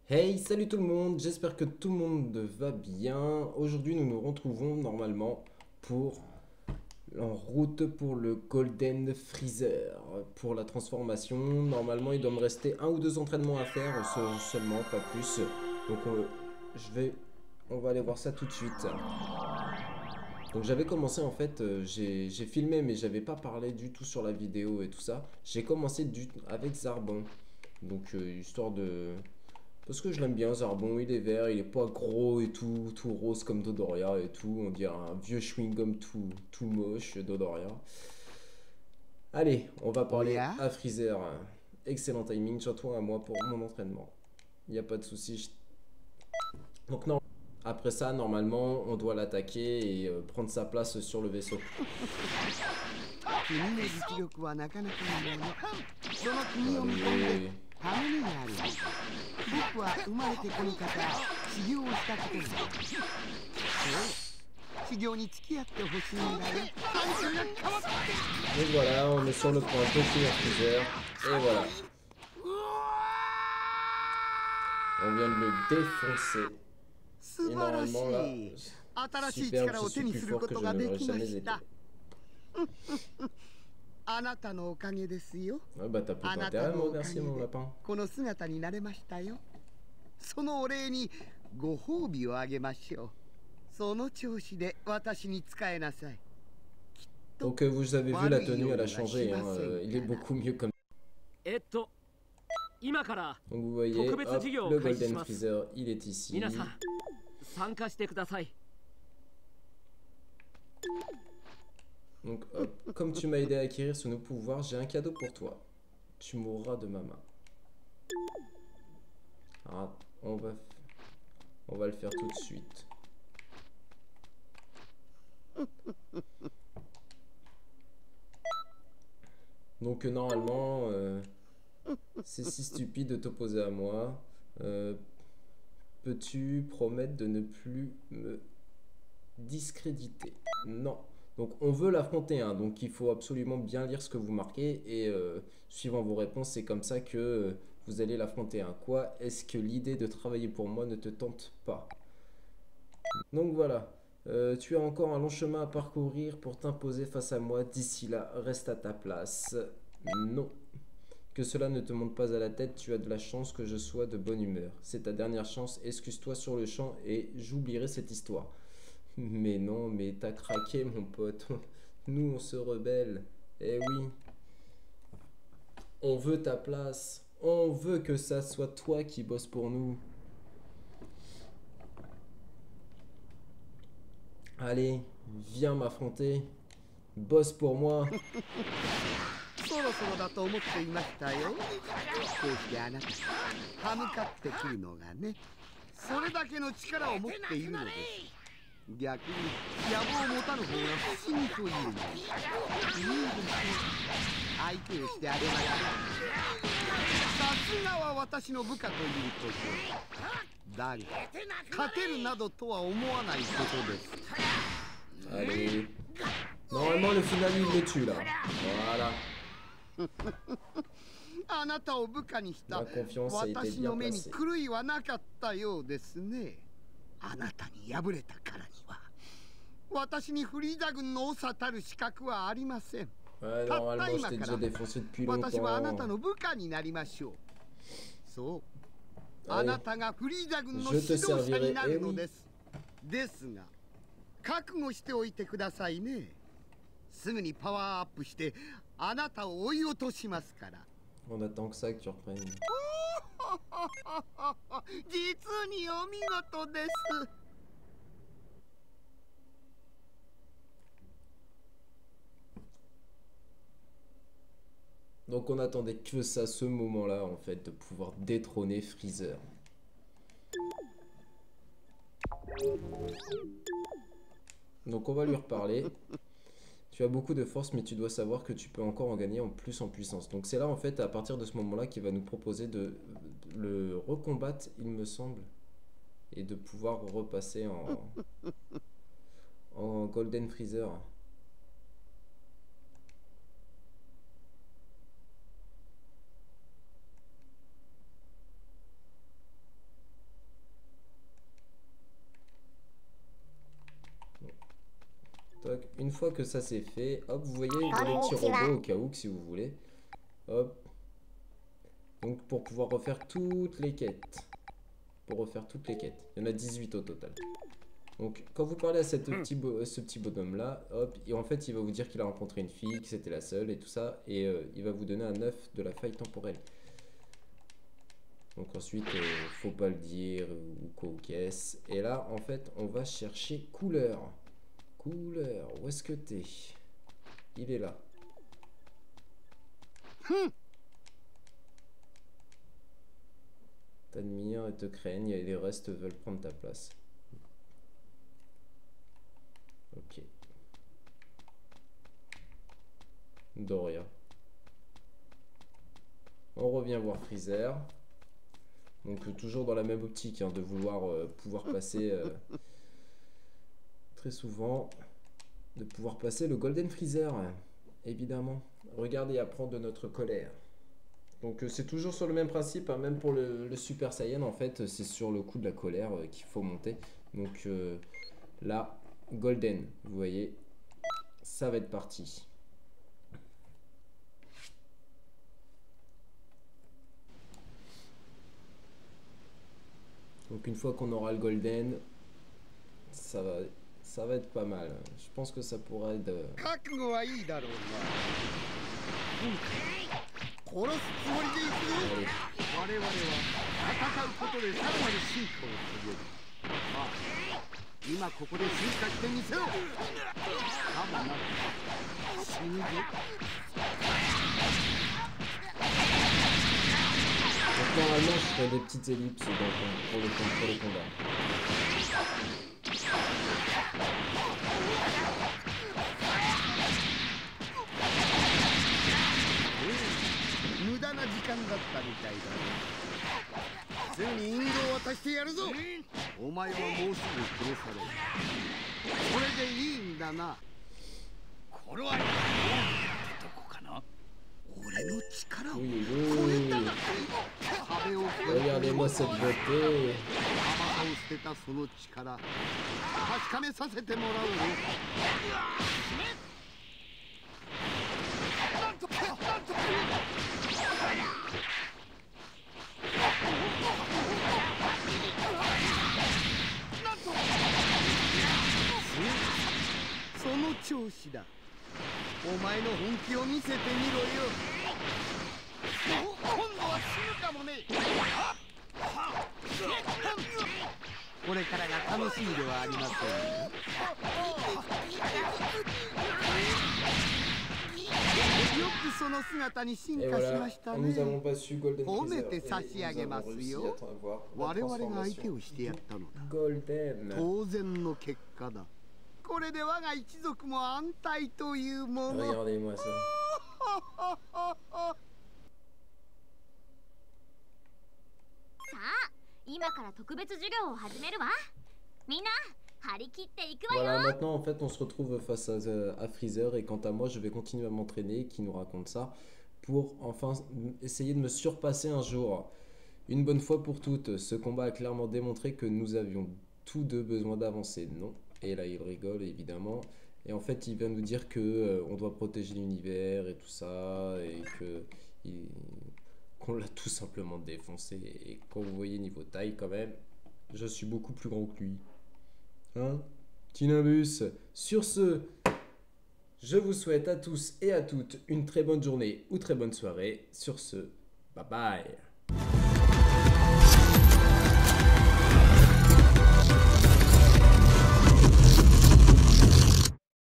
Hey, salut tout le monde, j'espère que tout le monde va bien. Aujourd'hui, nous nous retrouvons normalement pour en route pour le Golden Freezer. Pour la transformation, normalement, il doit me rester un ou deux entraînements à faire seulement, pas plus. Donc, on va aller voir ça tout de suite. Donc, j'avais commencé en fait, j'ai filmé, mais j'avais pas parlé du tout sur la vidéo et tout ça. J'ai commencé avec Zarbon. Donc, histoire de. Parce que je l'aime bien, Zarbon, il est vert, il est pas gros et tout rose comme Dodoria et tout. On dirait un vieux chewing-gum tout moche, Dodoria. Allez, on va parler à Freezer. Excellent timing, surtout à moi pour mon entraînement. Il n'y a pas de souci. Donc non. Après ça, normalement, on doit l'attaquer et prendre sa place sur le vaisseau. Allez. 僕は生まれてこの方修行をしたことが修行に付き合ってほしいんだよ。 Et voilà, on est sur le point de finir Freezer. Et voilà. On vient de le défoncer. Et normalement là, super, je suis plus fort que je ne l'aurais jamais été. あなたのおかげですよ。 Ah bah t'as plutôt intérêt à me remercier mon lapin. この姿になれましたよ。そのお礼にご褒美をあげましょう。その調子で私に仕えなさい。 Donc vous avez vu la tenue, elle a changé, hein, il est beaucoup mieux comme. Donc vous voyez, hop, le Golden Freezer, il est ici. Donc hop, comme tu m'as aidé à acquérir ce nouveau pouvoir, j'ai un cadeau pour toi. Tu mourras de ma main. Alors, on va le faire tout de suite. Donc normalement, c'est si stupide de t'opposer à moi. Peux-tu promettre de ne plus me discréditer? Non. Donc on veut l'affronter, hein, donc il faut absolument bien lire ce que vous marquez et suivant vos réponses, c'est comme ça que vous allez l'affronter. Hein. Quoi, est-ce que l'idée de travailler pour moi ne te tente pas? Donc voilà, tu as encore un long chemin à parcourir pour t'imposer face à moi. D'ici là, reste à ta place. Non. Que cela ne te monte pas à la tête, tu as de la chance que je sois de bonne humeur. C'est ta dernière chance, excuse-toi sur le champ et j'oublierai cette histoire. Mais non, mais t'as craqué mon pote. Nous on se rebelle. Eh oui. On veut ta place. On veut que ça soit toi qui bosse pour nous. Allez, viens m'affronter. Bosse pour moi. そろそろだと思っていましたよ。こうしてあなた歯向かってくるのがね、それだけの力を持っているのです。逆に野望を持たぬ方が不思議というのです。いいです。相手をしてあげましょう。さすがは私の部下ということだが、勝てるなどとは思わないことです。 Allez. Normalement le final il le tue là. Voilà. あなたを部下にした私の目に狂いはなかったようですね。あなたに敗れたからには私にフリーザ軍の長たる資格はありません。たった今から私はあなたの部下になりましょう。そう、あなたがフリーザ軍の指導者になるのです。ですが覚悟しておいてくださいね。すぐにパワーアップしてあなたを追い落としますから。 On attend que ça que tu reprennes. 実にお見事です。 Donc on attendait que ça, ce moment-là en fait, de pouvoir détrôner Freezer. Donc on va lui reparler. Tu as beaucoup de force, mais tu dois savoir que tu peux encore en gagner en plus en puissance. Donc c'est là en fait, à partir de ce moment-là, qu'il va nous proposer de le recombattre, il me semble, et de pouvoir repasser en Golden Freezer. toc. Une fois que ça c'est fait, hop, vous voyez les petits robots au cas où, si vous voulez. Hop. Donc pour pouvoir refaire toutes les quêtes. Il y en a 18 au total. Donc quand vous parlez à ce petit bonhomme là, hop, et en fait il va vous dire qu'il a rencontré une fille, que c'était la seule et tout ça. Et il va vous donner un œuf de la faille temporelle. Donc ensuite, faut pas le dire ou quoi ou qu'est-ce. Et là, en fait, on va chercher couleur. Couleur, où est-ce que t'es? Il est là. T'admirent et te craignent et les restes veulent prendre ta place. Ok. Doria. On revient voir Freezer. Donc toujours dans la même optique hein, de vouloir pouvoir passer très souvent, de pouvoir passer le Golden Freezer, évidemment. Regardez, apprendre de notre colère. Donc c'est toujours sur le même principe, hein, même pour le Super Saiyan en fait, c'est sur le coup de la colère qu'il faut monter. Donc là, Golden, vous voyez, ça va être parti. Donc une fois qu'on aura le Golden, ça va être pas mal. Je pense que ça pourrait être... Donc normalement je ferai des petites ellipses pour les combats. Regardez-moi cette beauté. Et voilà, nous avons pas su Golden Freezer et nous avons réussi à avoir la transformation Golden. Regardez-moi ça. Voilà, maintenant en fait on se retrouve face à Freezer et quant à moi je vais continuer à m'entraîner, qui nous raconte ça, pour enfin essayer de me surpasser un jour. Une bonne fois pour toutes, ce combat a clairement démontré que nous avions tous deux besoin d'avancer, non? Et là il rigole évidemment, et en fait il vient nous dire que on doit protéger l'univers et tout ça, et que qu'on l'a tout simplement défoncé, et quand vous voyez niveau taille quand même, je suis beaucoup plus grand que lui. Hein, Tinabus. Sur ce, je vous souhaite à tous et à toutes une très bonne journée ou très bonne soirée. Sur ce, bye bye.